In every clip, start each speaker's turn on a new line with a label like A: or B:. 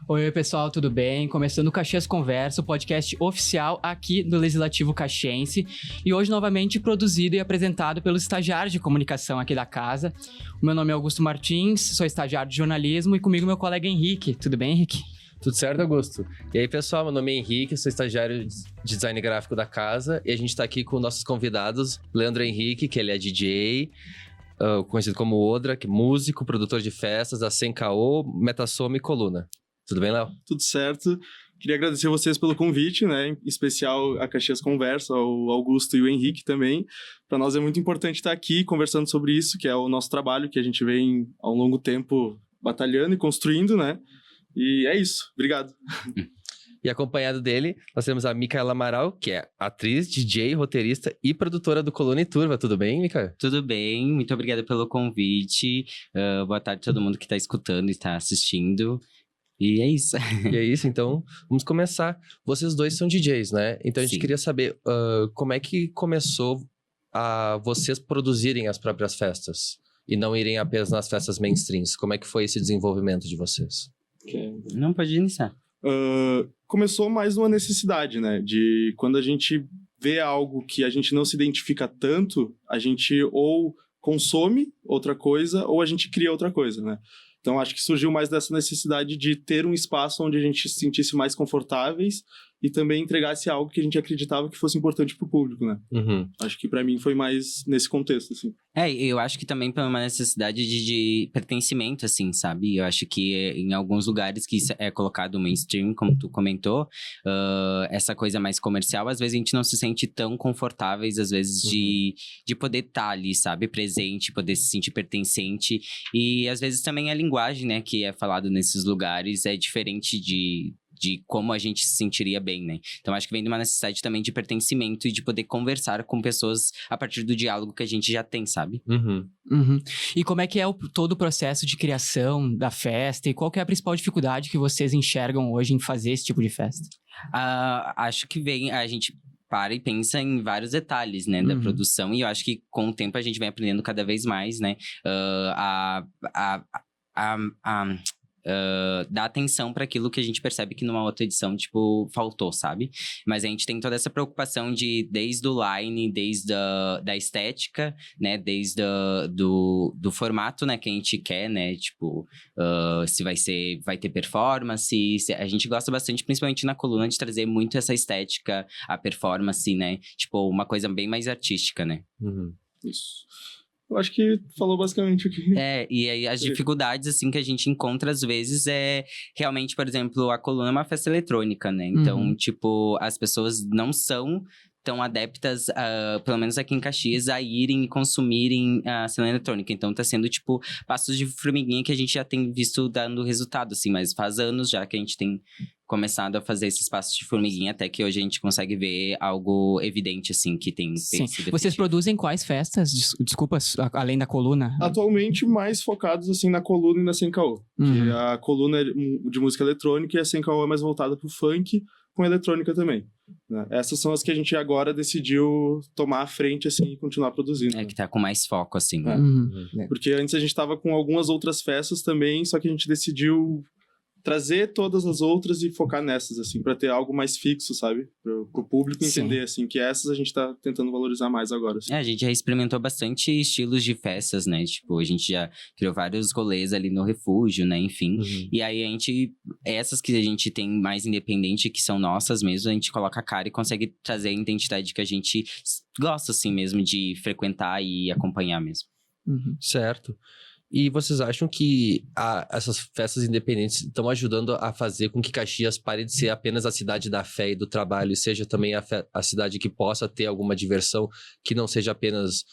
A: Oi, pessoal, tudo bem? Começando o Caxias Conversa, o podcast oficial aqui do Legislativo Caxiense. E hoje, novamente, produzido e apresentado pelos estagiários de comunicação aqui da casa. O meu nome é Augusto Martins, sou estagiário de jornalismo e comigo meu colega Henrique. Tudo bem, Henrique?
B: Tudo certo, Augusto? E aí, pessoal, meu nome é Henrique, sou estagiário de design gráfico da casa. E a gente tá aqui com nossos convidados, Leandro Henrique, que ele é DJ... conhecido como Odra, que é músico, produtor de festas, da Sencaô, Metasoma e Coluna. Tudo bem, Léo?
C: Tudo certo. Queria agradecer vocês pelo convite, né? Em especial a Caxias Conversa, o Augusto e o Henrique também. Para nós é muito importante estar aqui conversando sobre isso, que é o nosso trabalho, que a gente vem ao longo tempo batalhando e construindo, né? E é isso. Obrigado.
B: E acompanhado dele, nós temos a Micaela Amaral, que é atriz, DJ, roteirista e produtora do Coluna e Turva. Tudo bem, Micaela?
D: Tudo bem, muito obrigada pelo convite. Boa tarde a todo mundo que está escutando e está assistindo. E é isso.
B: E é isso, então vamos começar. Vocês dois são DJs, né? Então a gente queria saber como é que começou a vocês produzirem as próprias festas e não irem apenas nas festas mainstreams. Como é que foi esse desenvolvimento de vocês?
D: Não, pode iniciar.
C: Começou mais uma necessidade, né? De quando a gente vê algo que a gente não se identifica tanto, a gente ou consome outra coisa ou a gente cria outra coisa, né? Então acho que surgiu mais dessa necessidade de ter um espaço onde a gente se sentisse mais confortáveis e também entregasse algo que a gente acreditava que fosse importante pro público, né?
B: Uhum.
C: Acho que pra mim foi mais nesse contexto, assim.
D: Eu acho que também por uma necessidade de pertencimento, assim, sabe? Eu acho que em alguns lugares que é colocado mainstream, como tu comentou, essa coisa mais comercial, às vezes a gente não se sente tão confortáveis, às vezes, de poder estar ali, sabe? Presente, poder se sentir pertencente. E às vezes também a linguagem, né, que é falado nesses lugares é diferente de como a gente se sentiria bem, né? Então, acho que vem de uma necessidade também de pertencimento e de poder conversar com pessoas a partir do diálogo que a gente já tem, sabe?
B: Uhum.
A: Uhum. E como é que é todo o processo de criação da festa? E qual que é a principal dificuldade que vocês enxergam hoje em fazer esse tipo de festa?
D: Acho que a gente para e pensa em vários detalhes, né, da produção. E eu acho que com o tempo a gente vem aprendendo cada vez mais, né? Dar atenção para aquilo que a gente percebe que numa outra edição, tipo, faltou, sabe? Mas a gente tem toda essa preocupação desde o line, desde da estética, né? Desde do formato, né? Que a gente quer, né? Tipo, se vai ter performance. A gente gosta bastante, principalmente na coluna, de trazer muito essa estética, a performance, né? Tipo, uma coisa bem mais artística, né?
B: Uhum.
C: Isso. Eu acho que falou basicamente o que...
D: E aí as dificuldades, assim, que a gente encontra às vezes é realmente, por exemplo, a coluna é uma festa eletrônica, né? Então, tipo, as pessoas não são tão adeptas, pelo menos aqui em Caxias, a irem e consumirem a cena eletrônica. Então, tá sendo, tipo, passos de formiguinha que a gente já tem visto dando resultado, assim. Mas faz anos já que a gente tem começado a fazer esses passos de formiguinha, até que hoje a gente consegue ver algo evidente, assim, que tem...
A: Sim. Vocês produzem quais festas? Desculpa, além da coluna?
C: Atualmente, mais focados, assim, na coluna e na Sencaô. Que a coluna é de música eletrônica e a Sencaô é mais voltada pro funk, com eletrônica também. Né? Essas são as que a gente agora decidiu tomar à frente, assim, e continuar produzindo.
D: Que tá com mais foco, assim. Né?
C: Porque antes a gente tava com algumas outras festas também, só que a gente decidiu trazer todas as outras e focar nessas, assim, pra ter algo mais fixo, sabe? Pro público entender, assim, que essas a gente tá tentando valorizar mais agora. Assim.
D: A gente já experimentou bastante estilos de festas, né? Tipo, a gente já criou vários rolês ali no Refúgio, né? Enfim. E aí essas que a gente tem mais independente, que são nossas mesmo, a gente coloca a cara e consegue trazer a identidade que a gente gosta, assim mesmo, de frequentar e acompanhar mesmo.
B: Certo. E vocês acham que essas festas independentes estão ajudando a fazer com que Caxias pare de ser apenas a cidade da fé e do trabalho e seja também a cidade que possa ter alguma diversão, que não seja apenas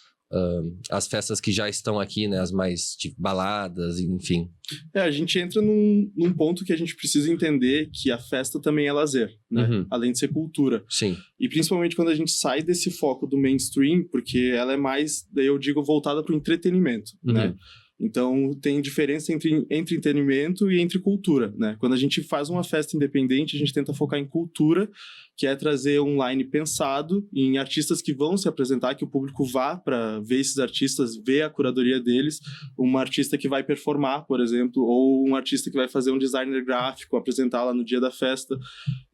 B: as festas que já estão aqui, né? As mais de baladas, enfim.
C: A gente entra num ponto que a gente precisa entender que a festa também é lazer, né? Além de ser cultura.
B: Sim.
C: E principalmente quando a gente sai desse foco do mainstream, porque ela é mais, daí eu digo, voltada para o entretenimento, né? Então, tem diferença entre entretenimento e entre cultura, né? Quando a gente faz uma festa independente, a gente tenta focar em cultura, que é trazer um line pensado em artistas que vão se apresentar, que o público vá para ver esses artistas, ver a curadoria deles, um artista que vai performar, por exemplo, ou um artista que vai fazer um designer gráfico, apresentar lá no dia da festa.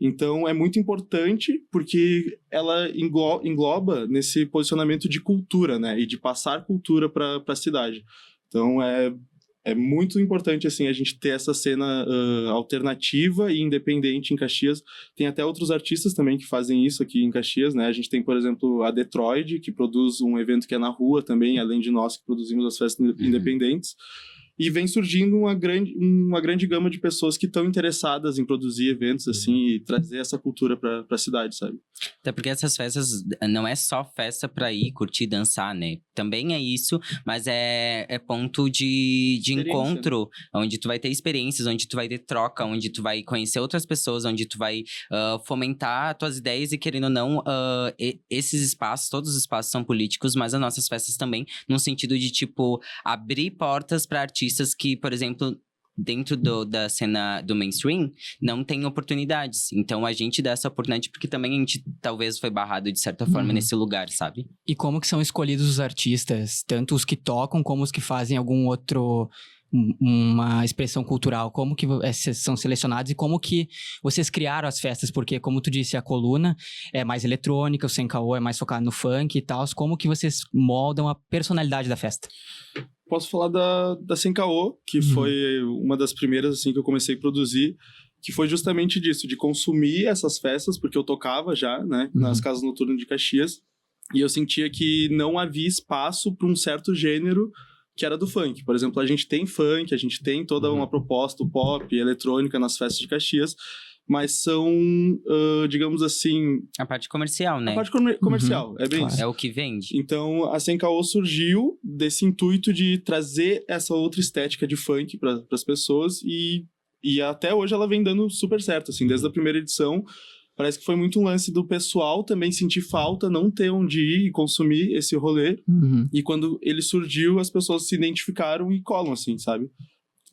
C: Então, é muito importante porque ela engloba nesse posicionamento de cultura, né? E de passar cultura para a cidade. Então, é muito importante, assim, a gente ter essa cena alternativa e independente em Caxias. Tem até outros artistas também que fazem isso aqui em Caxias, né? A gente tem, por exemplo, a Detroit, que produz um evento que é na rua também, além de nós que produzimos as festas independentes. E vem surgindo uma grande gama de pessoas que estão interessadas em produzir eventos, assim, e trazer essa cultura para a cidade, sabe?
D: Até porque essas festas não é só festa pra ir, curtir, dançar, né? Também é isso, mas é ponto de encontro, onde tu vai ter experiências, onde tu vai ter troca, onde tu vai conhecer outras pessoas, onde tu vai fomentar tuas ideias e, querendo ou não, esses espaços, todos os espaços são políticos, mas as nossas festas também, num sentido de, tipo, abrir portas pra artistas que, por exemplo, dentro da cena do mainstream, não tem oportunidades. Então, a gente dá essa oportunidade porque também a gente, talvez, foi barrado de certa forma nesse lugar, sabe?
A: E como que são escolhidos os artistas? Tanto os que tocam, como os que fazem algum outro... uma expressão cultural, como que são selecionados e como que vocês criaram as festas, porque como tu disse, a coluna é mais eletrônica, o Sem Caô é mais focado no funk e tal, como que vocês moldam a personalidade da festa?
C: Posso falar da Sem Caô, que foi uma das primeiras, assim, que eu comecei a produzir, que foi justamente disso, de consumir essas festas, porque eu tocava já, né, nas casas noturnas de Caxias, e eu sentia que não havia espaço para um certo gênero que era do funk. Por exemplo, a gente tem funk, a gente tem toda uma proposta pop, eletrônica nas festas de Caxias, mas são, digamos assim...
D: A parte comercial, né?
C: A parte comercial, é bem isso.
D: É o que vende.
C: Então, a Sem Caô surgiu desse intuito de trazer essa outra estética de funk para as pessoas e até hoje ela vem dando super certo, assim, desde a primeira edição. Parece que foi muito um lance do pessoal também sentir falta, não ter onde ir e consumir esse rolê. E quando ele surgiu, as pessoas se identificaram e colam, assim, sabe?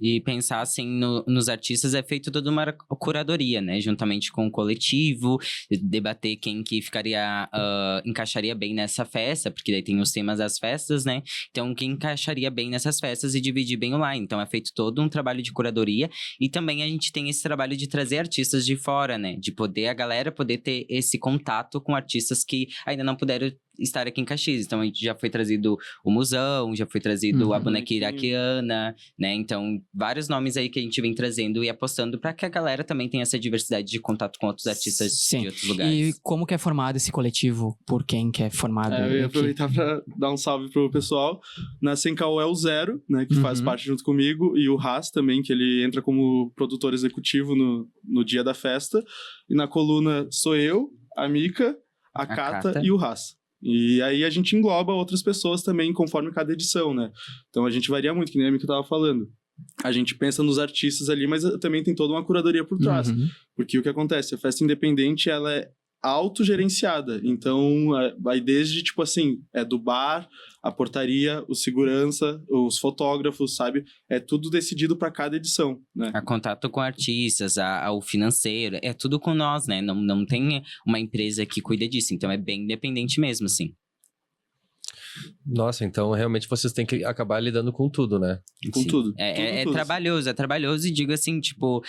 D: E pensar, assim, nos artistas é feito toda uma curadoria, né? Juntamente com o coletivo, debater quem que encaixaria bem nessa festa, porque daí tem os temas das festas, né? Então, quem encaixaria bem nessas festas e dividir bem online. Então, é feito todo um trabalho de curadoria. E também a gente tem esse trabalho de trazer artistas de fora, né? De a galera poder ter esse contato com artistas que ainda não puderam estar aqui em Caxias. Então, a gente já foi trazido o Musão, já foi trazido a boneca iraquiana, né? Então, vários nomes aí que a gente vem trazendo e apostando para que a galera também tenha essa diversidade de contato com outros artistas de outros lugares.
A: E como que é formado esse coletivo? Por quem que é formado?
C: Eu ia aproveitar para dar um salve pro pessoal. Na Sem Caô é o Zero, né? Que faz parte junto comigo. E o Haas também, que ele entra como produtor executivo no dia da festa. E na coluna sou eu, a Mica, a Cata e o Haas. E aí a gente engloba outras pessoas também conforme cada edição, né? Então a gente varia muito, que nem a Mica tava falando. A gente pensa nos artistas ali, mas também tem toda uma curadoria por trás. Porque o que acontece? A festa independente, ela é autogerenciada. Então, vai desde, tipo assim, é do bar, a portaria, o segurança, os fotógrafos, sabe? É tudo decidido para cada edição, né?
D: A contato com artistas, o financeiro, é tudo com nós, né? Não tem uma empresa que cuida disso. Então, é bem independente mesmo, assim.
B: Nossa, então realmente vocês têm que acabar lidando com tudo, né?
C: Com tudo.
D: É trabalhoso e digo assim, tipo,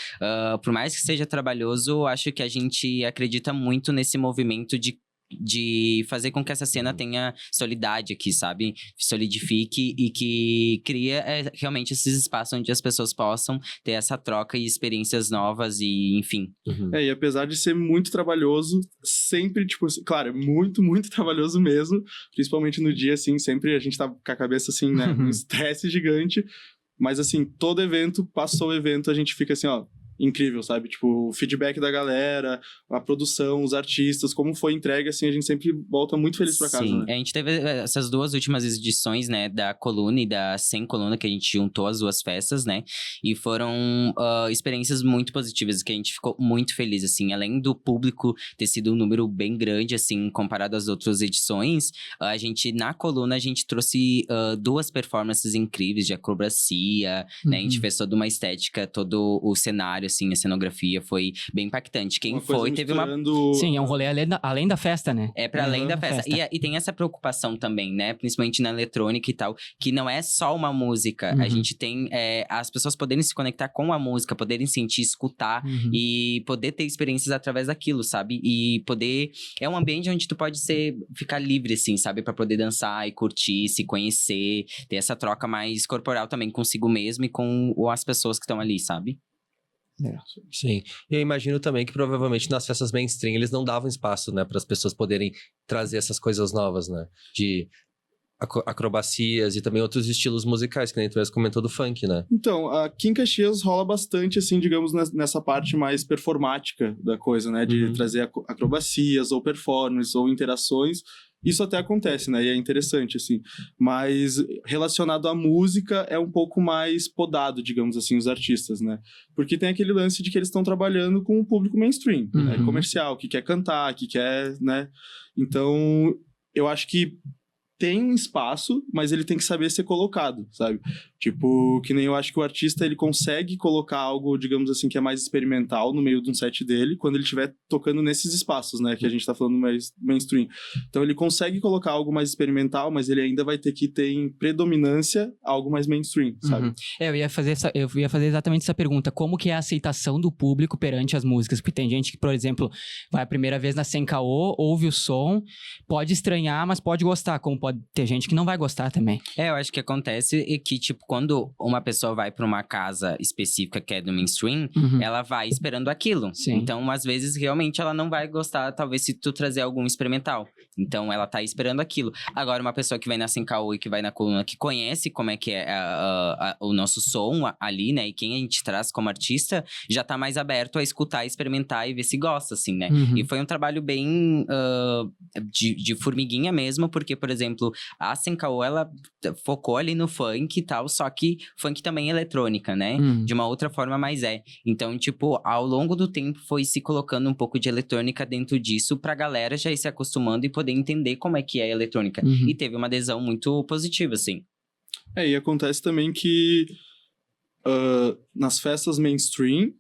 D: por mais que seja trabalhoso, acho que a gente acredita muito nesse movimento de fazer com que essa cena tenha solidade aqui, sabe? Solidifique e que cria realmente esses espaços onde as pessoas possam ter essa troca e experiências novas e, enfim.
C: E apesar de ser muito trabalhoso, sempre, tipo, claro, é muito, muito trabalhoso mesmo, principalmente no dia, assim, sempre a gente tá com a cabeça, assim, né, um estresse gigante, mas, assim, todo evento, passou o evento, a gente fica assim, ó, incrível, sabe? Tipo, o feedback da galera, a produção, os artistas, como foi entregue, assim, a gente sempre volta muito feliz pra casa,
D: Sim,
C: né?
D: a gente teve essas 2 últimas edições, né, da Coluna e da Sem Coluna, que a gente juntou as 2 festas, né, e foram experiências muito positivas, que a gente ficou muito feliz, assim, além do público ter sido um número bem grande, assim, comparado às outras edições, a gente, na Coluna, a gente trouxe 2 performances incríveis de acrobacia, né, a gente fez toda uma estética, todo o cenário, assim, a cenografia foi bem impactante. Quem
C: Uma coisa
D: foi, teve uma...
C: misturando-
A: Sim, é um rolê além da festa, né?
D: É para além da festa.
A: festa.
D: E tem essa preocupação também, né? Principalmente na eletrônica e tal, que não é só uma música.
A: Uhum.
D: A gente tem as pessoas poderem se conectar com a música, poderem sentir, escutar
A: Uhum.
D: e poder ter experiências através daquilo, sabe? E poder... É um ambiente onde tu pode ficar livre, assim, sabe? Pra poder dançar e curtir, se conhecer, ter essa troca mais corporal também consigo mesmo e com as pessoas que estão ali, sabe?
B: Sim. E eu imagino também que provavelmente nas festas mainstream eles não davam espaço, né, para as pessoas poderem trazer essas coisas novas, né? De acrobacias e também outros estilos musicais, que nem tu mesmo comentou do funk, né?
C: Então, aqui em Caxias rola bastante, assim, digamos, nessa parte mais performática da coisa, né? De trazer acrobacias, ou performances, ou interações. Isso até acontece, né? E é interessante, assim. Mas relacionado à música, é um pouco mais podado, digamos assim, os artistas, né? Porque tem aquele lance de que eles estão trabalhando com o público mainstream, né? Comercial, que quer cantar, que quer, né? Então, eu acho que tem um espaço, mas ele tem que saber ser colocado, sabe? Tipo, que nem eu acho que o artista, ele consegue colocar algo, digamos assim, que é mais experimental no meio de um set dele, quando ele estiver tocando nesses espaços, né? Que a gente tá falando mais mainstream. Então, ele consegue colocar algo mais experimental, mas ele ainda vai ter que ter em predominância algo mais mainstream, sabe?
A: Eu ia fazer exatamente essa pergunta. Como que é a aceitação do público perante as músicas? Porque tem gente que, por exemplo, vai a primeira vez na Sem Caô, ouve o som, pode estranhar, mas pode gostar, como pode ter gente que não vai gostar também.
D: Eu acho que acontece e que, tipo, quando uma pessoa vai pra uma casa específica que é do mainstream, ela vai esperando aquilo.
A: Sim.
D: Então, às vezes, realmente, ela não vai gostar, talvez, se tu trazer algum experimental. Então, ela tá esperando aquilo. Agora, uma pessoa que vai na Sem Caô e que vai na Coluna, que conhece como é que é o nosso som ali, né? E quem a gente traz como artista, já tá mais aberto a escutar, experimentar e ver se gosta, assim, né? E foi um trabalho bem de formiguinha mesmo, porque, por exemplo, a Sem Caô, ela focou ali no funk e tal, só que funk também é eletrônica, né? De uma outra forma, mas é. Então, tipo, ao longo do tempo foi se colocando um pouco de eletrônica dentro disso pra galera já ir se acostumando e poder entender como é que é a eletrônica. E teve uma adesão muito positiva, assim.
C: E acontece também que nas festas mainstream,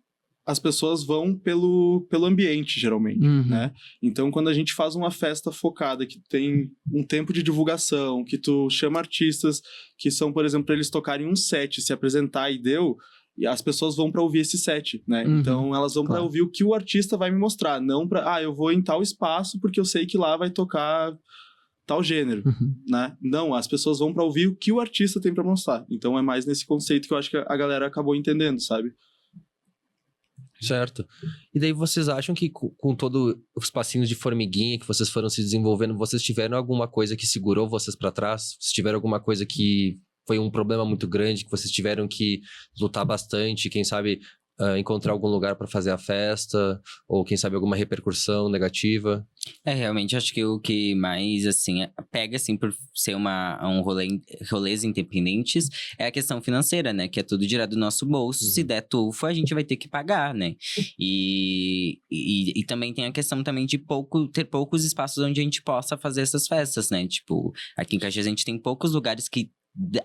C: as pessoas vão pelo ambiente, geralmente, né? Então, quando a gente faz uma festa focada, que tem um tempo de divulgação, que tu chama artistas que são, por exemplo, pra eles tocarem um set, se apresentar e deu, e as pessoas vão pra ouvir esse set, né? Então, elas vão pra ouvir o que o artista vai me mostrar, não pra, eu vou em tal espaço porque eu sei que lá vai tocar tal gênero, né? Não, as pessoas vão pra ouvir o que o artista tem pra mostrar. Então, é mais nesse conceito que eu acho que a galera acabou entendendo, sabe?
B: Certo. E daí vocês acham que com todos os passinhos de formiguinha que vocês foram se desenvolvendo, vocês tiveram alguma coisa que segurou vocês pra trás? Vocês tiveram alguma coisa que foi um problema muito grande, que vocês tiveram que lutar bastante, quem sabe encontrar algum lugar pra fazer a festa, ou quem sabe alguma repercussão negativa?
D: Realmente, acho que o que mais, assim, pega, assim, por ser rolês independentes, é a questão financeira, né? Que é tudo direto do nosso bolso. Se der tufa, a gente vai ter que pagar, né? E também tem a questão também de ter poucos espaços onde a gente possa fazer essas festas, né? Tipo, aqui em Caxias a gente tem poucos lugares que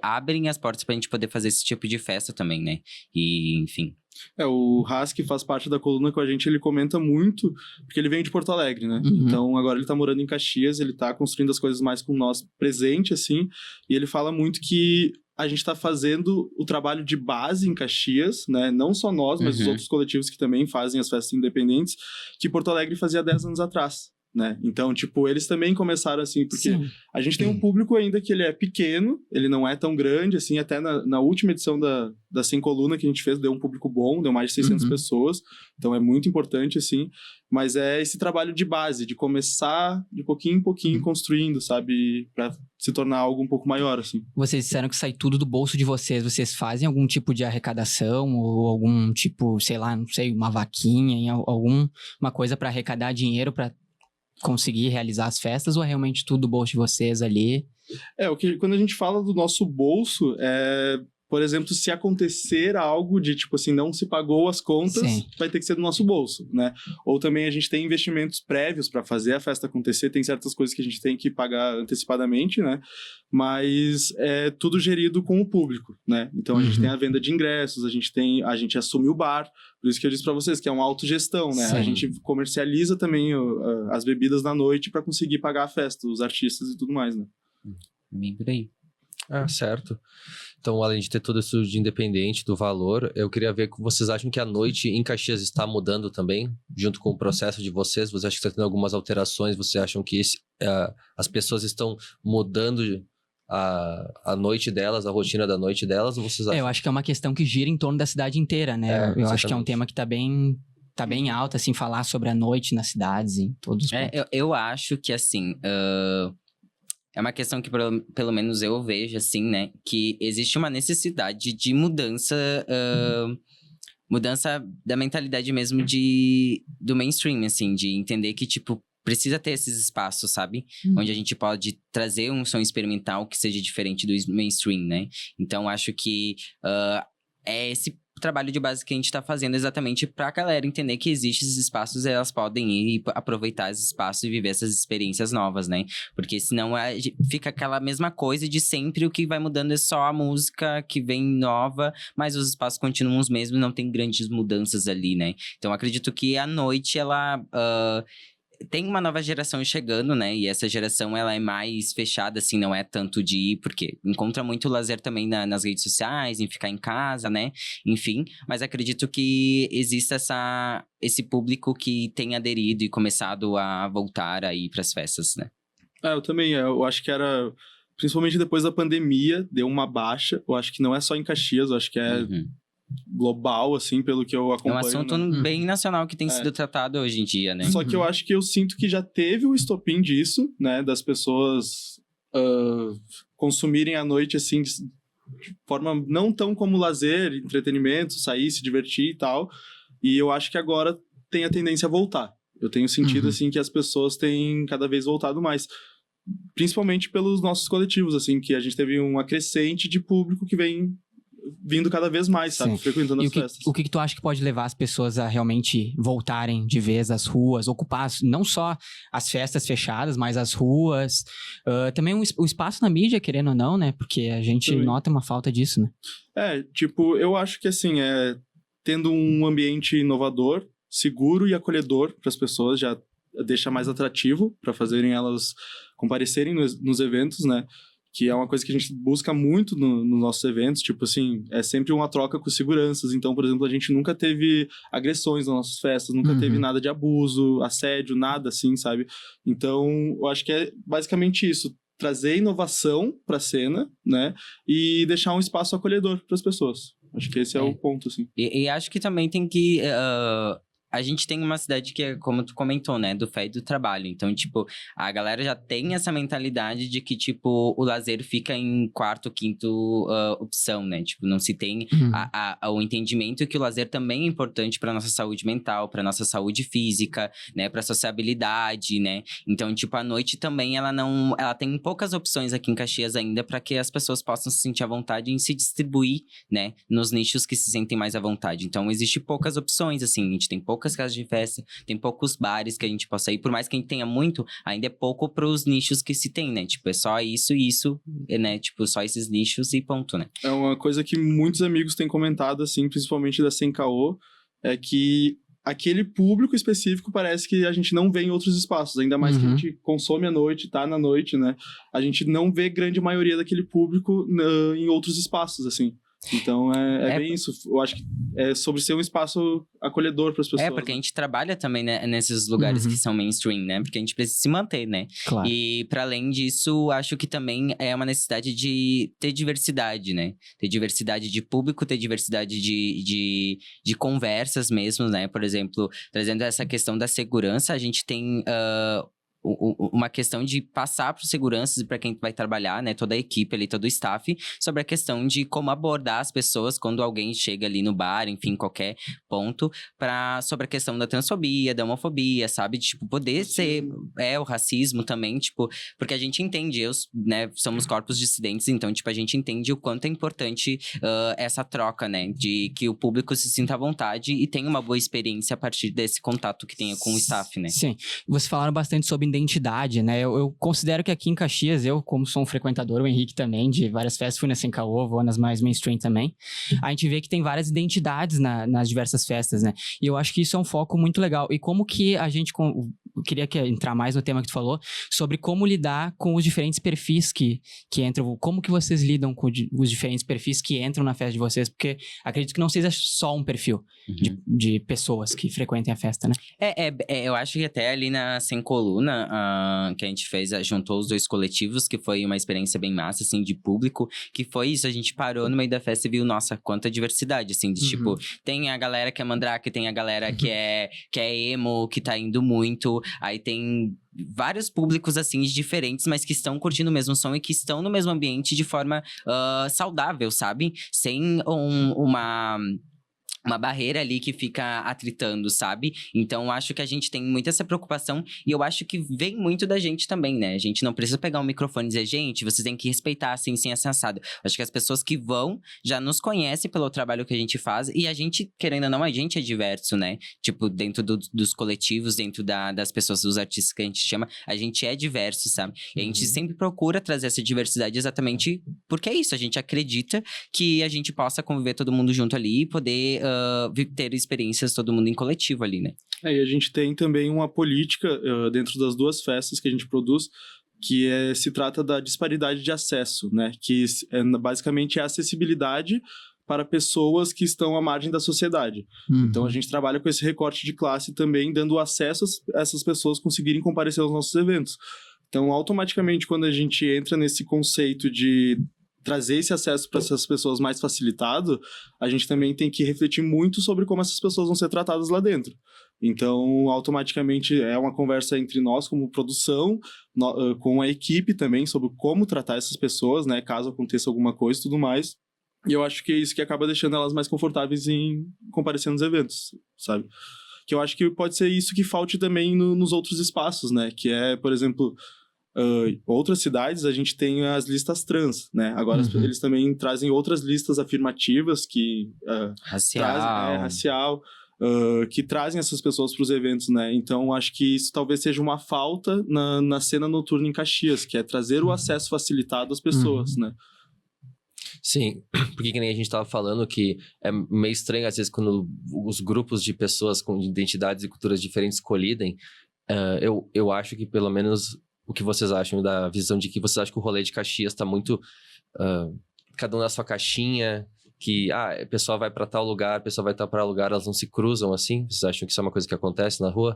D: abrem as portas pra gente poder fazer esse tipo de festa também, né? E, enfim...
C: O Haas, que faz parte da coluna com a gente, ele comenta muito, porque ele vem de Porto Alegre, né? Então, agora ele tá morando em Caxias, ele tá construindo as coisas mais com nós presente, assim, e ele fala muito que a gente tá fazendo o trabalho de base em Caxias, né? Não só nós, mas os outros coletivos que também fazem as festas independentes, que Porto Alegre fazia 10 anos atrás. né? Então, tipo, eles também começaram assim, porque
A: Sim.
C: a gente tem um público ainda que ele é pequeno, ele não é tão grande, assim, até na última edição da Sem Coluna que a gente fez, deu um público bom, deu mais de 600 pessoas, então é muito importante, assim, mas é esse trabalho de base, de começar de pouquinho em pouquinho construindo, sabe, pra se tornar algo um pouco maior, assim.
A: Vocês disseram que sai tudo do bolso de vocês. Vocês fazem algum tipo de arrecadação ou algum tipo, sei lá, não sei, uma vaquinha, alguma coisa para arrecadar dinheiro para conseguir realizar as festas, ou é realmente tudo do bolso de vocês ali?
C: Quando a gente fala do nosso bolso, por exemplo, se acontecer algo de, tipo assim, não se pagou as contas,
A: Sim.
C: vai ter que ser do nosso bolso, né? Ou também a gente tem investimentos prévios para fazer a festa acontecer, tem certas coisas que a gente tem que pagar antecipadamente, né? Mas é tudo gerido com o público, né? Então a gente tem a venda de ingressos, a gente assume o bar, por isso que eu disse para vocês que é uma autogestão, né?
A: Sim.
C: A gente comercializa também as bebidas na noite para conseguir pagar a festa, os artistas e tudo mais, né?
D: Bem por aí.
B: Ah, certo. Então, além de ter todo isso de independente do valor, eu queria ver que vocês acham que a noite em Caxias está mudando também, junto com o processo de vocês? Vocês acham que está tendo algumas alterações? Vocês acham que as pessoas estão mudando a noite delas, a rotina da noite delas? Ou vocês acham?
A: Eu acho que é uma questão que gira em torno da cidade inteira, né? Eu acho que é um
B: exatamente.
A: tema que tá bem alto, assim, falar sobre a noite nas cidades, em todos os pontos.
D: Eu acho que, assim, é uma questão que, pelo menos, eu vejo, assim, né? Que existe uma necessidade de mudança da mentalidade mesmo do mainstream, assim. De entender que, tipo, precisa ter esses espaços, sabe? Onde a gente pode trazer um som experimental que seja diferente do mainstream, né? Então, acho que é esse trabalho de base que a gente tá fazendo exatamente pra galera entender que existem esses espaços e elas podem ir e aproveitar esses espaços e viver essas experiências novas, né? Porque senão fica aquela mesma coisa de sempre, o que vai mudando é só a música que vem nova, mas os espaços continuam os mesmos, não tem grandes mudanças ali, né? Então, acredito que a noite, ela tem uma nova geração chegando, né? E essa geração, ela é mais fechada, assim, não é tanto de ir, porque encontra muito lazer também nas redes sociais, em ficar em casa, né? Enfim, mas acredito que exista esse público que tem aderido e começado a voltar aí pras festas, né?
C: Eu também, eu acho que era... Principalmente depois da pandemia, deu uma baixa. Eu acho que não é só em Caxias, eu acho que é global, assim, pelo que eu
D: É um
C: acompanho.
D: assunto bem nacional que tem sido tratado hoje em dia, né?
C: Só que eu acho que eu sinto que já teve o estopim disso, né? Das pessoas consumirem a noite, assim, de forma não tão como lazer, entretenimento, sair, se divertir e tal. E eu acho que agora tem a tendência a voltar. Eu tenho sentido, assim, que as pessoas têm cada vez voltado mais. Principalmente pelos nossos coletivos, assim, que a gente teve uma crescente de público que vem vindo cada vez mais, sabe?
A: Sim.
C: Frequentando as festas.
A: O que tu acha que pode levar as pessoas a realmente voltarem de vez às ruas, ocupar não só as festas fechadas, mas as ruas, também o espaço na mídia, querendo ou não, né? Porque a gente
C: Também.
A: nota uma falta disso, né?
C: Eu acho que, assim, tendo um ambiente inovador, seguro e acolhedor para as pessoas, já deixa mais atrativo para fazerem elas comparecerem nos eventos, né? Que é uma coisa que a gente busca muito nos nossos eventos, tipo assim, é sempre uma troca com seguranças. Então, por exemplo, a gente nunca teve agressões nas nossas festas, nunca teve nada de abuso, assédio, nada assim, sabe? Então, eu acho que é basicamente isso, trazer inovação para a cena, né? E deixar um espaço acolhedor para as pessoas. Acho que esse é o ponto, assim.
D: E acho que também tem que... a gente tem uma cidade que é, como tu comentou, né? Do fé e do trabalho. Então, tipo, a galera já tem essa mentalidade de que, tipo, o lazer fica em quarto, quinto opção, né? Tipo, não se tem o entendimento que o lazer também é importante pra nossa saúde mental, pra nossa saúde física, né? Pra sociabilidade, né? Então, tipo, a noite também, ela tem poucas opções aqui em Caxias ainda pra que as pessoas possam se sentir à vontade em se distribuir, né? Nos nichos que se sentem mais à vontade. Então, existe poucas opções, assim. A gente tem poucas casas de festa, tem poucos bares que a gente possa ir. Por mais que a gente tenha muito, ainda é pouco pros nichos que se tem, né? Tipo, é só isso e isso, né? Tipo, só esses nichos e ponto, né?
C: É uma coisa que muitos amigos têm comentado, assim, principalmente da Sem Caô, é que aquele público específico parece que a gente não vê em outros espaços, ainda mais que a gente consome à noite, tá na noite, né? A gente não vê grande maioria daquele público em outros espaços, assim. Então, bem isso. Eu acho que é sobre ser um espaço acolhedor para as pessoas.
D: Porque a gente trabalha também, né, nesses lugares que são mainstream, né? Porque a gente precisa se manter, né?
A: Claro.
D: E, para além disso, acho que também é uma necessidade de ter diversidade, né? Ter diversidade de público, ter diversidade de conversas mesmo, né? Por exemplo, trazendo essa questão da segurança, a gente tem... uma questão de passar para os seguranças e para quem vai trabalhar, né, toda a equipe ali, todo o staff, sobre a questão de como abordar as pessoas quando alguém chega ali no bar, enfim, qualquer ponto, sobre a questão da transfobia, da homofobia, sabe? De, tipo, poder ser, o racismo também, tipo, porque a gente entende, né, somos corpos dissidentes, então, tipo, a gente entende o quanto é importante essa troca, né, de que o público se sinta à vontade e tenha uma boa experiência a partir desse contato que tenha com o staff, né?
A: Sim. Vocês falaram bastante sobre identidade, né? Eu considero que aqui em Caxias, eu, como sou um frequentador, o Henrique também, de várias festas, fui na Sem Caô, vou nas mais mainstream também, a gente vê que tem várias identidades nas diversas festas, né? E eu acho que isso é um foco muito legal. E como que a gente... Eu queria entrar mais no tema que tu falou, sobre como lidar com os diferentes perfis que entram. Como que vocês lidam com os diferentes perfis que entram na festa de vocês? Porque acredito que não seja só um perfil de pessoas que frequentem a festa, né?
D: Eu acho que até ali na Sem Coluna, que a gente fez, juntou os dois coletivos, que foi uma experiência bem massa, assim, de público, que foi isso, a gente parou no meio da festa e viu, nossa, quanta diversidade, assim, de tipo, tem a galera que é mandrake, tem a galera que é emo, que tá indo muito, aí tem vários públicos, assim, diferentes, mas que estão curtindo o mesmo som e que estão no mesmo ambiente de forma saudável, sabe? Sem uma barreira ali que fica atritando, sabe? Então, acho que a gente tem muito essa preocupação e eu acho que vem muito da gente também, né? A gente não precisa pegar um microfone e dizer, gente, vocês têm que respeitar assim, assado. Acho que as pessoas que vão já nos conhecem pelo trabalho que a gente faz e a gente, querendo ou não, a gente é diverso, né? Tipo, dentro dos coletivos, dentro das pessoas, dos artistas que a gente chama, a gente é diverso, sabe? E a gente sempre procura trazer essa diversidade exatamente porque é isso, a gente acredita que a gente possa conviver todo mundo junto ali e poder ter experiências todo mundo em coletivo ali, né?
C: E a gente tem também uma política dentro das duas festas que a gente produz, que se trata da disparidade de acesso, né? Que basicamente é a acessibilidade para pessoas que estão à margem da sociedade. Então, a gente trabalha com esse recorte de classe também, dando acesso a essas pessoas conseguirem comparecer aos nossos eventos. Então, automaticamente, quando a gente entra nesse conceito de trazer esse acesso para essas pessoas mais facilitado, a gente também tem que refletir muito sobre como essas pessoas vão ser tratadas lá dentro. Então, automaticamente, é uma conversa entre nós como produção, com a equipe também, sobre como tratar essas pessoas, né, caso aconteça alguma coisa e tudo mais. E eu acho que é isso que acaba deixando elas mais confortáveis em comparecer nos eventos, sabe? Que eu acho que pode ser isso que falte também nos outros espaços, né? Que é, por exemplo... outras cidades a gente tem as listas trans, né? Agora eles também trazem outras listas afirmativas que racial, que trazem essas pessoas para os eventos, né? Então acho que isso talvez seja uma falta na cena noturna em Caxias, que é trazer o acesso facilitado às pessoas, né?
B: Sim, porque que nem a gente estava falando que é meio estranho às vezes quando os grupos de pessoas com identidades e culturas diferentes colidem. Eu acho que pelo menos o que vocês acham da visão de que vocês acham que o rolê de Caxias está muito... cada um na sua caixinha, que a pessoa vai para tal lugar, a pessoa vai para lugar, elas não se cruzam assim? Vocês acham que isso é uma coisa que acontece na rua?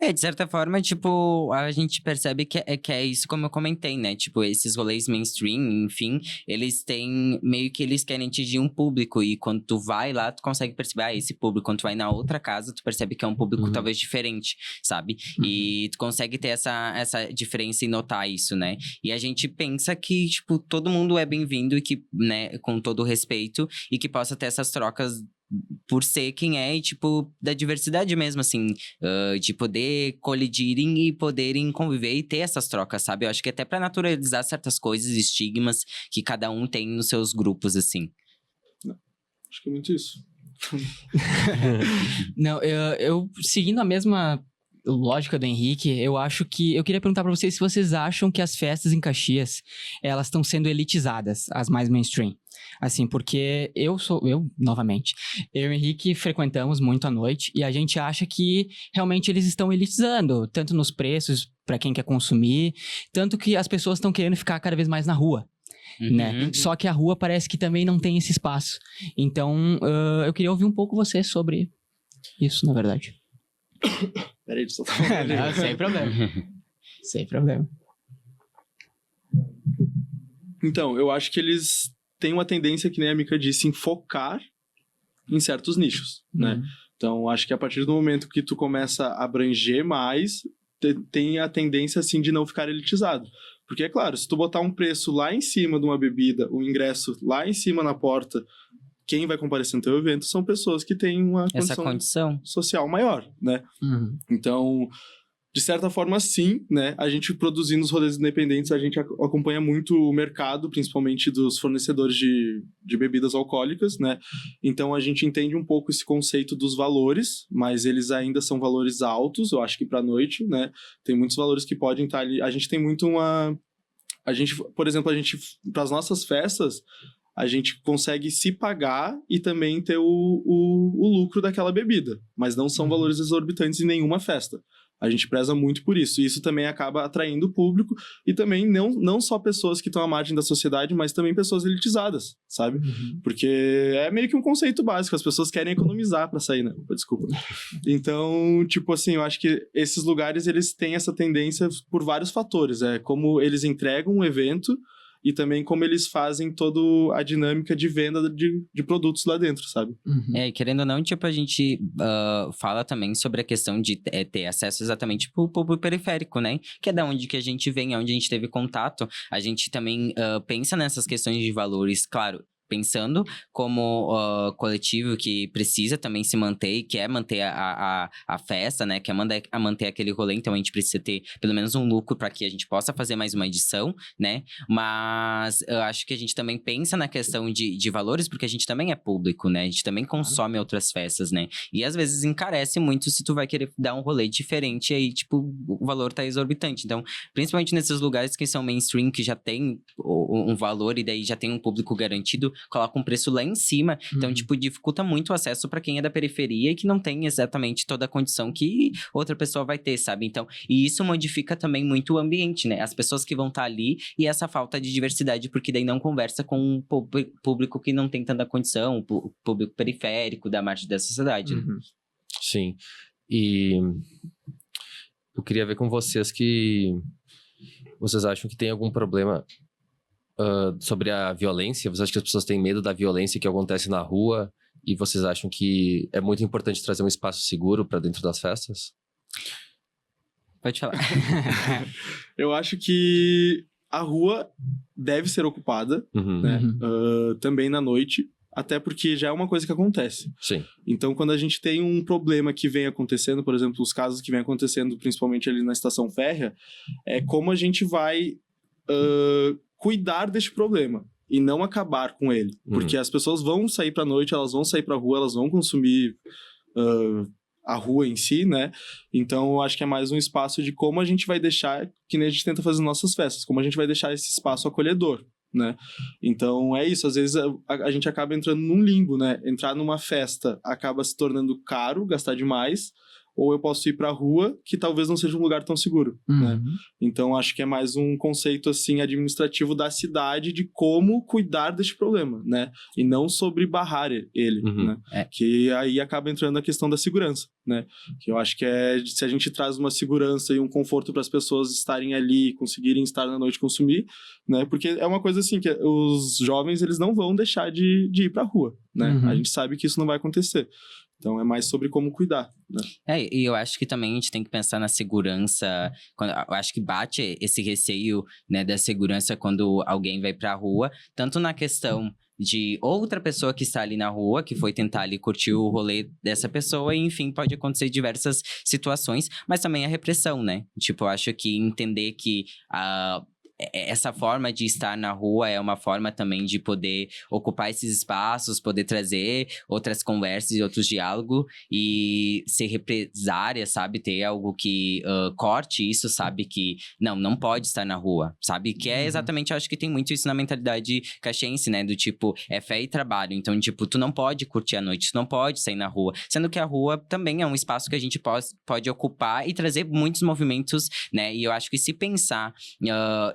D: De certa forma, tipo, a gente percebe que é isso como eu comentei, né? Tipo, esses rolês mainstream, enfim, eles têm... Meio que eles querem atingir um público e quando tu vai lá, tu consegue perceber, esse público. Quando tu vai na outra casa, tu percebe que é um público talvez diferente, sabe? E tu consegue ter essa diferença e notar isso, né? E a gente pensa que, tipo, todo mundo é bem-vindo e que, né, com todo o respeito e que possa ter essas trocas por ser quem é e, tipo, da diversidade mesmo, assim, de poder colidirem e poderem conviver e ter essas trocas, sabe? Eu acho que até pra naturalizar certas coisas, estigmas que cada um tem nos seus grupos, assim.
C: Acho que é muito isso.
A: Não, eu seguindo a mesma lógica do Henrique, eu queria perguntar pra vocês se vocês acham que as festas em Caxias, elas estão sendo elitizadas, as mais mainstream. Assim, porque novamente, eu e o Henrique frequentamos muito à noite e a gente acha que realmente eles estão elitizando, tanto nos preços para quem quer consumir, tanto que as pessoas estão querendo ficar cada vez mais na rua. né? Só que a rua parece que também não tem esse espaço. Então, eu queria ouvir um pouco você sobre isso, na verdade.
C: Peraí, deixa eu só
A: Não, sem problema. Sem problema.
C: Então, eu acho que eles têm uma tendência, que nem a Mika disse, em focar em certos nichos, né? Então, acho que a partir do momento que tu começa a abranger mais, tem a tendência, assim, de não ficar elitizado. Porque, é claro, se tu botar um preço lá em cima de uma bebida, o ingresso lá em cima na porta, quem vai comparecer no teu evento são pessoas que têm uma condição social maior, né? Então, de certa forma, sim, né? A gente produzindo os rolês independentes, a gente acompanha muito o mercado, principalmente dos fornecedores de bebidas alcoólicas, né? Então, a gente entende um pouco esse conceito dos valores, mas eles ainda são valores altos, eu acho que pra noite, né? Tem muitos valores que podem estar ali. A gente tem muito por exemplo, para as nossas festas, a gente consegue se pagar e também ter o lucro daquela bebida, mas não são valores exorbitantes em nenhuma festa. A gente preza muito por isso. E isso também acaba atraindo o público e também não só pessoas que estão à margem da sociedade, mas também pessoas elitizadas, sabe? Porque é meio que um conceito básico. As pessoas querem economizar pra sair, né? Desculpa. Então, tipo assim, eu acho que esses lugares, eles têm essa tendência por vários fatores. É como eles entregam um evento e também como eles fazem toda a dinâmica de venda de produtos lá dentro, sabe?
D: Querendo ou não, tipo, a gente fala também sobre a questão de ter acesso exatamente pro público periférico, né? Que é da onde que a gente vem, onde a gente teve contato. A gente também pensa nessas questões de valores, claro, pensando como coletivo que precisa também se manter e quer manter a festa, né? Quer manter aquele rolê, então a gente precisa ter pelo menos um lucro para que a gente possa fazer mais uma edição, né? Mas eu acho que a gente também pensa na questão de valores, porque a gente também é público, né? A gente também consome outras festas, né? E às vezes encarece muito se tu vai querer dar um rolê diferente, aí, tipo, o valor tá exorbitante. Então, principalmente nesses lugares que são mainstream, que já tem um valor e daí já tem um público garantido, coloca um preço lá em cima. Então, tipo, dificulta muito o acesso para quem é da periferia e que não tem exatamente toda a condição que outra pessoa vai ter, sabe? Então, e isso modifica também muito o ambiente, né? As pessoas que vão estar ali e essa falta de diversidade, porque daí não conversa com um público que não tem tanta condição, o público periférico da margem da sociedade. Né?
B: Sim. E eu queria ver com vocês que vocês acham que tem algum problema sobre a violência? Vocês acham que as pessoas têm medo da violência que acontece na rua? E vocês acham que é muito importante trazer um espaço seguro para dentro das festas?
D: Pode falar.
C: Eu acho que a rua deve ser ocupada, né? Também na noite, até porque já é uma coisa que acontece.
B: Sim.
C: Então, quando a gente tem um problema que vem acontecendo, por exemplo, os casos que vem acontecendo, principalmente ali na estação férrea, é como a gente vai cuidar deste problema e não acabar com ele. Porque as pessoas vão sair pra noite, elas vão sair pra rua, elas vão consumir a rua em si, né? Então, eu acho que é mais um espaço de como a gente vai deixar, que nem a gente tenta fazer nas nossas festas, como a gente vai deixar esse espaço acolhedor, né? Então, é isso. Às vezes, a gente acaba entrando num limbo, né? Entrar numa festa acaba se tornando caro, gastar demais, ou eu posso ir pra rua, que talvez não seja um lugar tão seguro, né? Então, acho que é mais um conceito, assim, administrativo da cidade de como cuidar deste problema, né? E não sobre barrar ele, né? Que aí acaba entrando a questão da segurança, né? Que eu acho que se a gente traz uma segurança e um conforto para as pessoas estarem ali, conseguirem estar na noite e consumir, né? Porque é uma coisa assim, que os jovens, eles não vão deixar de ir pra rua, né? A gente sabe que isso não vai acontecer. Então, é mais sobre como cuidar, né?
D: E eu acho que também a gente tem que pensar na segurança. Eu acho que bate esse receio, né, da segurança quando alguém vai pra rua. Tanto na questão de outra pessoa que está ali na rua, que foi tentar ali curtir o rolê dessa pessoa. E, enfim, pode acontecer diversas situações. Mas também a repressão, né? Tipo, eu acho que entender que essa forma de estar na rua é uma forma também de poder ocupar esses espaços, poder trazer outras conversas e outros diálogos e ser represária, sabe? Ter algo que corte isso, sabe? Que não pode estar na rua, sabe? Que é exatamente, eu acho que tem muito isso na mentalidade caxiense, né? Do tipo, é fé e trabalho. Então, tipo, tu não pode curtir a noite, tu não pode sair na rua. Sendo que a rua também é um espaço que a gente pode ocupar e trazer muitos movimentos, né? E eu acho que se pensar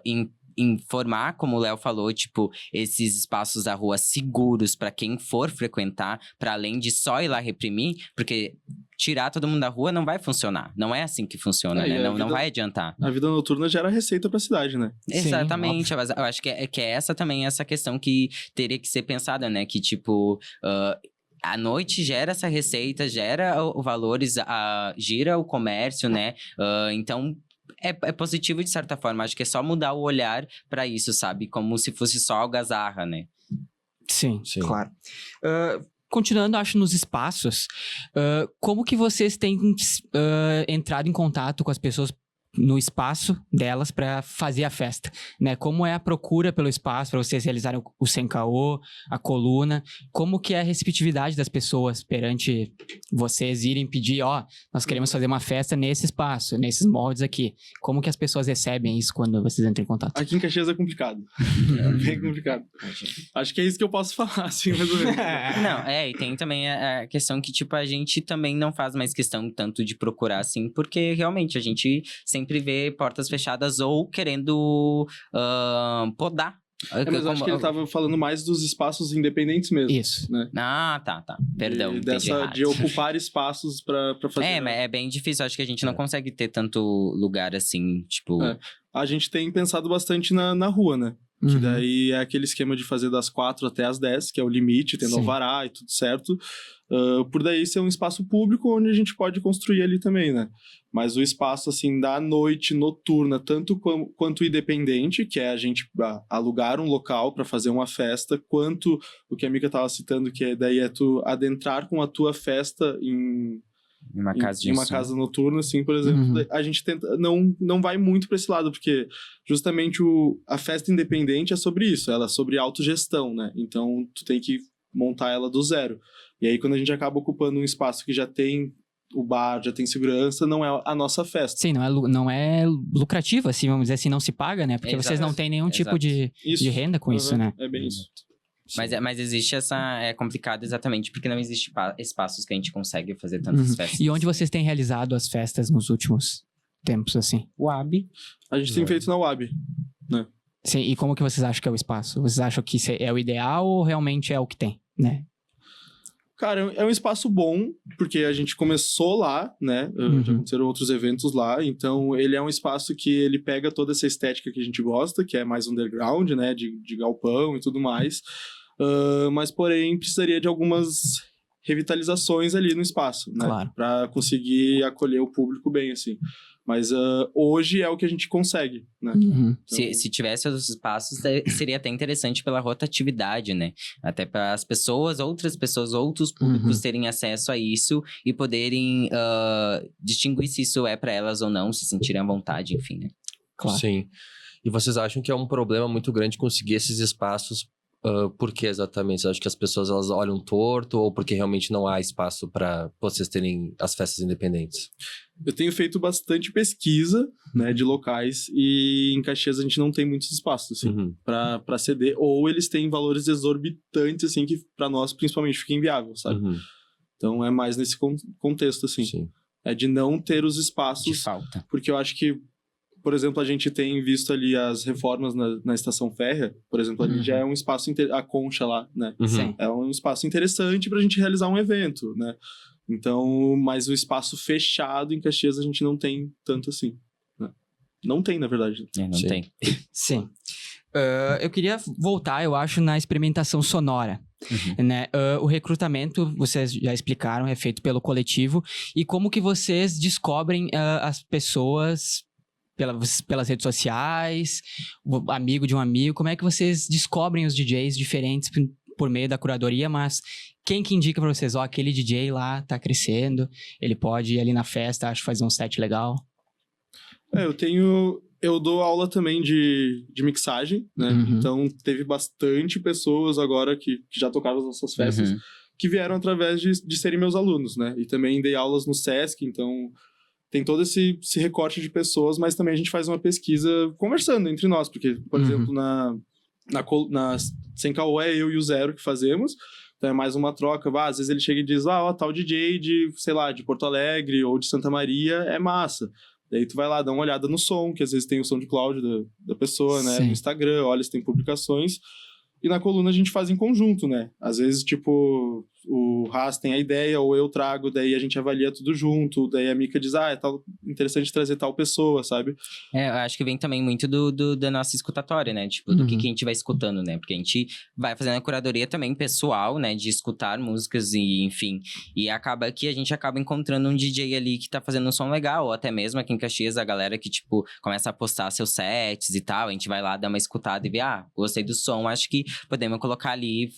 D: em informar, como o Léo falou, tipo, esses espaços da rua seguros para quem for frequentar, para além de só ir lá reprimir, porque tirar todo mundo da rua não vai funcionar. Não é assim que funciona, né? Não vai adiantar.
C: A vida noturna gera receita pra cidade, né?
D: Exatamente. Sim, eu acho que é essa também, essa questão que teria que ser pensada, né? Que, tipo... a noite gera essa receita, gera valores, gira o comércio, né? Então... É positivo de certa forma, acho que é só mudar o olhar pra isso, sabe? Como se fosse só algazarra, né?
A: Sim, claro. Continuando, acho, nos espaços, como que vocês têm entrado em contato com as pessoas no espaço delas para fazer a festa, né? Como é a procura pelo espaço para vocês realizarem o Sem Caô, a coluna? Como que é a receptividade das pessoas perante vocês irem pedir, nós queremos fazer uma festa nesse espaço, nesses moldes aqui. Como que as pessoas recebem isso quando vocês entram em contato?
C: Aqui em Caxias é complicado. É bem complicado. Acho que é isso que eu posso falar, assim, mais ou menos.
D: Não, e tem também a questão que, tipo, a gente também não faz mais questão tanto de procurar, assim, porque realmente a gente sempre vê portas fechadas ou querendo podar.
C: Mas eu acho que ele tava falando mais dos espaços independentes mesmo.
A: Isso.
C: Né?
D: Tá. Perdão,
C: de ocupar espaços pra fazer...
D: Mas é bem difícil. Acho que a gente não consegue ter tanto lugar assim, tipo...
C: A gente tem pensado bastante na rua, né? Que daí é aquele esquema de fazer das 4 até as 10, que é o limite, tendo alvará e tudo certo. Por daí ser um espaço público onde a gente pode construir ali também, né? Mas o espaço, assim, da noite noturna, tanto quanto independente, que é a gente alugar um local para fazer uma festa, quanto o que a Mika estava citando, que daí é tu adentrar com a tua festa em uma casa noturna, assim, por exemplo, a gente tenta, não vai muito para esse lado, porque justamente a festa independente é sobre isso, ela é sobre autogestão, né? Então, tu tem que montar ela do zero. E aí, quando a gente acaba ocupando um espaço que já tem o bar, já tem segurança, não é a nossa festa.
A: Sim, não é lucrativo, assim, vamos dizer assim, não se paga, né? Porque vocês não têm nenhum tipo de renda com isso, né?
C: É bem isso.
D: Mas existe é complicado exatamente porque não existe espaços que a gente consegue fazer tantas festas.
A: E onde vocês têm realizado as festas nos últimos tempos, assim?
D: UAB.
C: A gente tem feito na UAB, né?
A: Sim, e como que vocês acham que é o espaço? Vocês acham que é o ideal ou realmente é o que tem, né?
C: Cara, é um espaço bom, porque a gente começou lá, né? Já aconteceram outros eventos lá, então ele é um espaço que ele pega toda essa estética que a gente gosta, que é mais underground, né? De galpão e tudo mais. Mas, porém, precisaria de algumas revitalizações ali no espaço, né?
A: Claro.
C: Pra conseguir acolher o público bem, assim. Mas hoje é o que a gente consegue, né?
A: Então...
D: Se tivesse outros espaços, seria até interessante pela rotatividade, né? Até para as pessoas, outras pessoas, outros públicos terem acesso a isso e poderem distinguir se isso é para elas ou não, se sentirem à vontade, enfim, né?
A: Claro.
B: Sim. E vocês acham que é um problema muito grande conseguir esses espaços? Por que exatamente? Você acha que as pessoas elas olham torto ou porque realmente não há espaço para vocês terem as festas independentes?
C: Eu tenho feito bastante pesquisa, né, de locais e em Caxias a gente não tem muitos espaços, assim, para ceder. Ou eles têm valores exorbitantes, assim, que para nós, principalmente, fica inviável, sabe? Então é mais nesse contexto, assim.
B: Sim.
C: É de não ter os espaços.
D: De falta.
C: Porque eu acho que, por exemplo, a gente tem visto ali as reformas na estação férrea, por exemplo, ali já é um espaço, a concha lá, né?
A: Sim.
C: É um espaço interessante pra gente realizar um evento, né? Então, mas o espaço fechado em Caxias a gente não tem tanto assim, né? Não tem, na verdade.
D: Não tem.
A: Sim. Eu queria voltar, eu acho, na experimentação sonora. Né? O recrutamento, vocês já explicaram, é feito pelo coletivo. E como que vocês descobrem as pessoas pelas redes sociais, o amigo de um amigo? Como é que vocês descobrem os DJs diferentes por meio da curadoria? Mas quem que indica pra vocês? Aquele DJ lá tá crescendo, ele pode ir ali na festa, acho, fazer um set legal.
C: Eu dou aula também de mixagem, né? Então, teve bastante pessoas agora que já tocaram as nossas festas, que vieram através de serem meus alunos, né? E também dei aulas no Sesc, então tem todo esse recorte de pessoas, mas também a gente faz uma pesquisa conversando entre nós, porque, por exemplo, na Sem Caô é eu e o Zero que fazemos, então é mais uma troca. Às vezes ele chega e diz, tal DJ de, sei lá, de Porto Alegre ou de Santa Maria é massa. Daí tu vai lá, dá uma olhada no som, que às vezes tem o SoundCloud da pessoa, né?
A: Sim.
C: No Instagram, olha se tem publicações. E na coluna a gente faz em conjunto, né? Às vezes, tipo, o Haas tem a ideia, ou eu trago, daí a gente avalia tudo junto, daí a Mica diz, é interessante trazer tal pessoa, sabe?
D: Eu acho que vem também muito da nossa escutatória, né? Tipo, do que a gente vai escutando, né? Porque a gente vai fazendo a curadoria também pessoal, né? De escutar músicas e, enfim. E acaba que a gente acaba encontrando um DJ ali que tá fazendo um som legal. Ou até mesmo aqui em Caxias, a galera que, tipo, começa a postar seus sets e tal. A gente vai lá, dá uma escutada e vê, gostei do som. Acho que podemos colocar ali,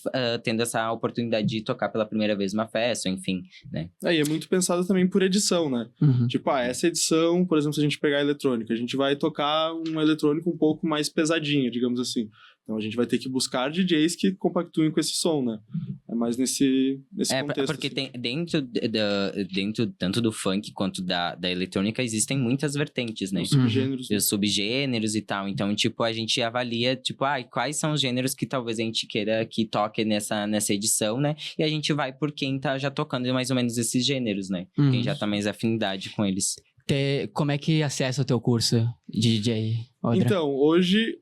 D: tendo essa oportunidade de tocar pela primeira vez uma festa, enfim, né?
C: E é muito pensado também por edição, né? Tipo, essa edição, por exemplo, se a gente pegar a eletrônica, a gente vai tocar um eletrônico um pouco mais pesadinho, digamos assim. Então a gente vai ter que buscar DJs que compactuem com esse som, né? É mais nesse contexto.
D: Porque
C: assim.
D: tem dentro tanto do funk quanto da eletrônica existem muitas vertentes, né?
C: Os subgêneros.
D: Os subgêneros e tal. Então, tipo, a gente avalia, tipo, quais são os gêneros que talvez a gente queira que toque nessa edição, né? E a gente vai por quem tá já tocando mais ou menos esses gêneros, né? Quem já tá mais afinidade com eles.
A: Como é que acessa o teu curso de DJ, Odra?
C: Então, hoje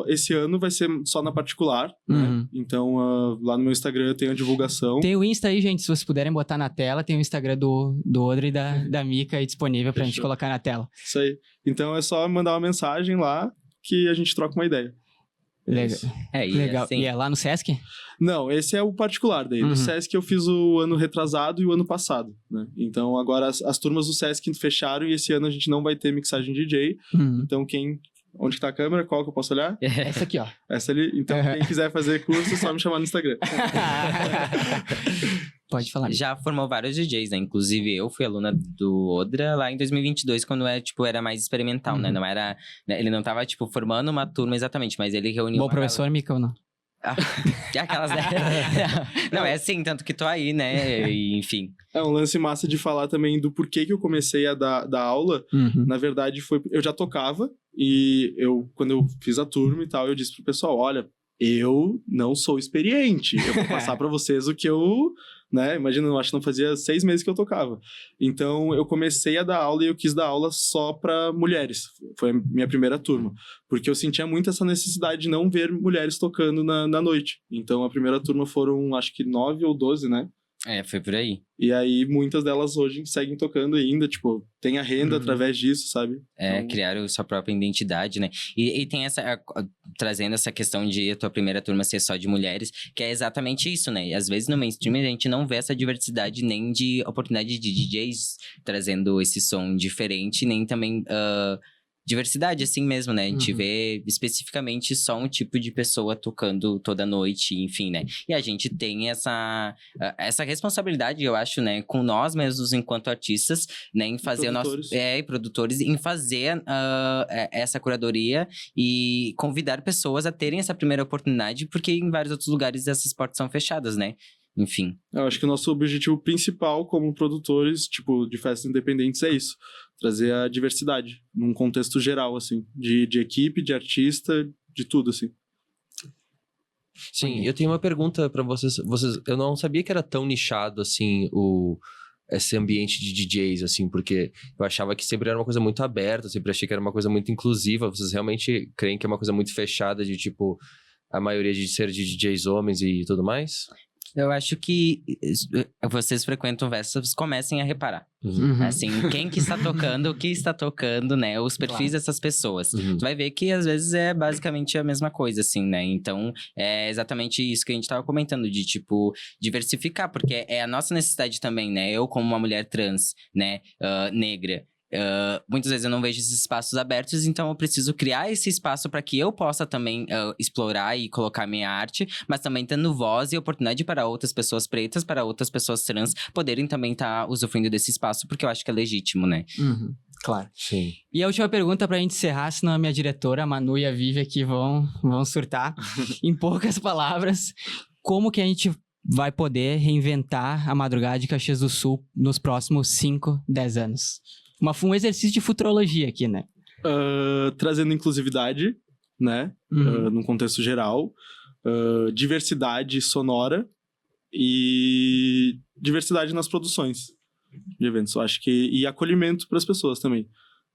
C: esse ano vai ser só na particular, né? Então, lá no meu Instagram eu tenho a divulgação.
A: Tem o Insta aí, gente, se vocês puderem botar na tela, tem o Instagram do Odra e da Mica aí disponível pra gente colocar na tela.
C: Isso aí. Então é só mandar uma mensagem lá que a gente troca uma ideia.
A: Legal. Legal.
D: Assim,
A: E é lá no Sesc?
C: Não, esse é o particular daí. Do Sesc eu fiz o ano retrasado e o ano passado, né? Então agora as turmas do Sesc fecharam e esse ano a gente não vai ter mixagem DJ. Então onde que tá a câmera? Qual que eu posso olhar?
A: Essa aqui, ó.
C: Essa ali. Então quem quiser fazer curso é só me chamar no Instagram.
A: Pode falar.
D: Já formou vários DJs, né? Inclusive eu fui aluna do Odra lá em 2022, quando era mais experimental, né? Não era... Ele não tava, tipo, formando uma turma exatamente, mas ele reuniu...
A: Bom professor, Mica, ou não?
D: Aquelas... Não, é assim, tanto que tô aí, né? E, enfim.
C: É um lance massa de falar também do porquê que eu comecei a dar aula. Na verdade, eu já tocava e quando eu fiz a turma e tal, eu disse pro pessoal, olha, eu não sou experiente, eu vou passar pra vocês o que eu... Né? Imagina, eu acho que não fazia 6 meses que eu tocava. Então, eu comecei a dar aula e eu quis dar aula só para mulheres. Foi a minha primeira turma. Porque eu sentia muito essa necessidade de não ver mulheres tocando na noite. Então, a primeira turma foram, acho que 9 ou 12, né?
D: Foi por aí.
C: E aí, muitas delas hoje seguem tocando ainda, tipo, tem a renda através disso, sabe? Então...
D: Criaram sua própria identidade, né? E tem trazendo essa questão de a tua primeira turma ser só de mulheres, que é exatamente isso, né? E às vezes no mainstream a gente não vê essa diversidade nem de oportunidade de DJs trazendo esse som diferente, nem também... diversidade, assim mesmo, né? A gente vê especificamente só um tipo de pessoa tocando toda noite, enfim, né? E a gente tem essa responsabilidade, eu acho, né? Com nós mesmos enquanto artistas, né? Em fazer o nosso... e produtores, em fazer essa curadoria e convidar pessoas a terem essa primeira oportunidade, porque em vários outros lugares essas portas são fechadas, né? Enfim.
C: Eu acho que o nosso objetivo principal como produtores, tipo, de festas independentes é isso. Trazer a diversidade, num contexto geral, assim. De equipe, de artista, de tudo, assim.
B: Sim, eu tenho uma pergunta pra vocês. Eu não sabia que era tão nichado, assim, esse ambiente de DJs, assim, porque eu achava que sempre era uma coisa muito aberta, eu sempre achei que era uma coisa muito inclusiva. Vocês realmente creem que é uma coisa muito fechada, de, tipo, a maioria de ser de DJs homens e tudo mais?
D: Eu acho que vocês frequentam festas, comecem a reparar. Assim, quem que está tocando, o que está tocando, né? Os perfis dessas pessoas. Tu vai ver que às vezes é basicamente a mesma coisa, assim, né? Então, é exatamente isso que a gente estava comentando, de, tipo, diversificar, porque é a nossa necessidade também, né? Eu, como uma mulher trans, né, negra, muitas vezes eu não vejo esses espaços abertos, então eu preciso criar esse espaço para que eu possa também explorar e colocar minha arte, mas também tendo voz e oportunidade para outras pessoas pretas, para outras pessoas trans poderem também estar usufruindo desse espaço, porque eu acho que é legítimo, né?
A: Claro.
B: Sim.
A: E a última pergunta pra gente encerrar, senão a minha diretora, a Manu e a Vivi aqui vão surtar. Em poucas palavras, como que a gente vai poder reinventar a madrugada de Caxias do Sul nos próximos 5, 10 anos? Um exercício de futurologia aqui, né?
C: Trazendo inclusividade, né? Num contexto geral. Diversidade sonora e diversidade nas produções de eventos. Eu acho que... E acolhimento para as pessoas também.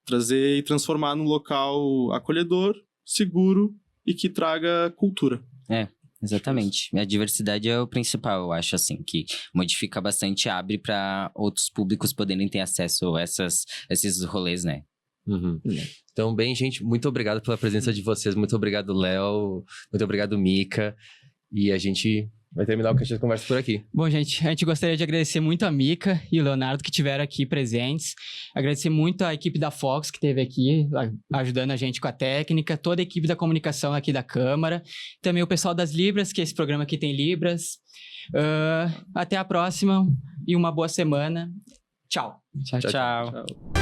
C: Trazer e transformar num local acolhedor, seguro e que traga cultura.
D: Exatamente. A diversidade é o principal, eu acho, assim, que modifica bastante, abre para outros públicos poderem ter acesso a esses rolês, né?
B: Uhum. Então, bem, gente, muito obrigado pela presença de vocês. Muito obrigado, Léo. Muito obrigado, Mica. E a gente vai terminar o Caxias Conversa por aqui.
A: Bom, gente, a gente gostaria de agradecer muito a Mica e o Leonardo que estiveram aqui presentes. Agradecer muito a equipe da Fox que esteve aqui ajudando a gente com a técnica, toda a equipe da comunicação aqui da Câmara, também o pessoal das Libras, que esse programa aqui tem Libras. Até a próxima e uma boa semana. Tchau.
D: Tchau.
C: Tchau.